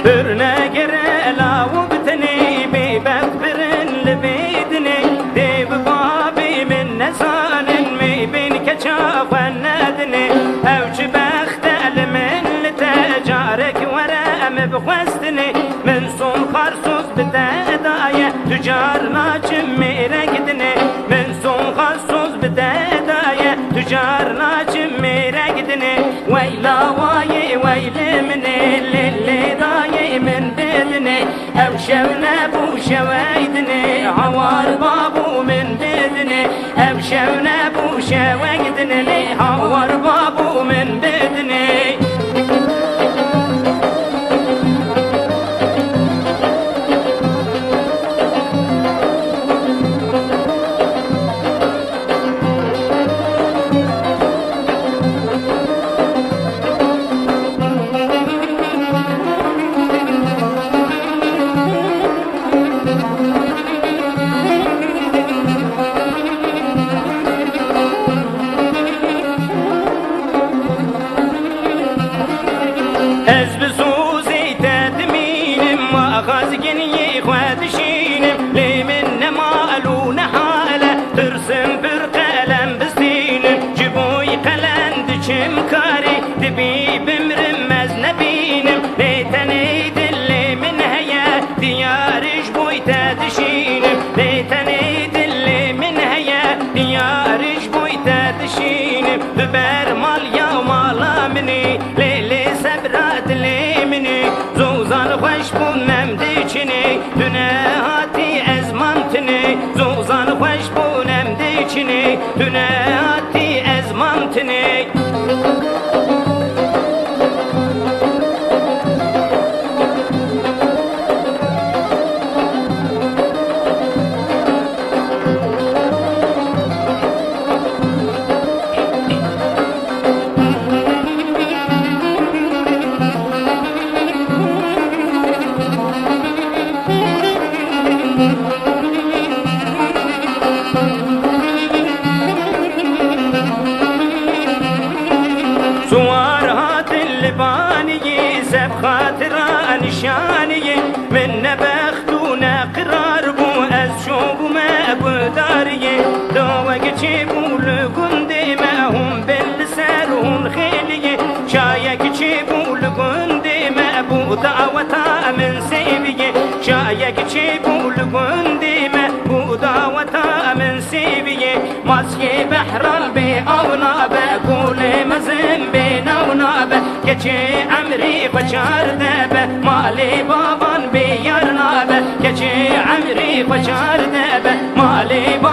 برنا قرلا وبتني ببكبرن لبيدني ديب بابي من نسان مي بين كشاف ونادني اوج بختل من لتجارك ورام بخوستني من صوم خرصوص بداية تجار ناجم ميرقدني من صوم خرصوص بداية تجار ناجم ميرقدني ويلا واي ويل مني اللي ضايع من بدني او شونا بو شوايدني عوار بابو من بدني او شونا بو شوايدني عوار بابو من بدني حزب سوزي تدمينم وغازقني خوادشينم لي من مالون حالة ترسم برقلم بستينم جبوي قلند شمكاري تبي بمرمز نبينم ليتني دلي من هيا ديار جبوي تدشينم ليتني دلي من هيا ديار جبوي تدشينم ببر مال يا مالا مني ليلي سبرات لي مني زوزان خوش بونم دیچنی دونه هاتی ازمانتنی زوزان خوش بونم دیچنی دونه هاتی ازمانتنی سوار هات اللباني سب خاطر نشاني من نبختونا قرار بو از شوب ما بداري دوق تشيبو لقندي ما هم بالسارون خيلي شايك تشيبو لقندي ما بو دعوتا من سيبي شايك تشيبو لقندي ما بو دعوتا من سيبي ماسكي بحر البي او نابه قول مزن بينا ونابه كشي عمري فشار دابه مالي بابان بيار نابه كشي عمري فشار دابه مالي بابان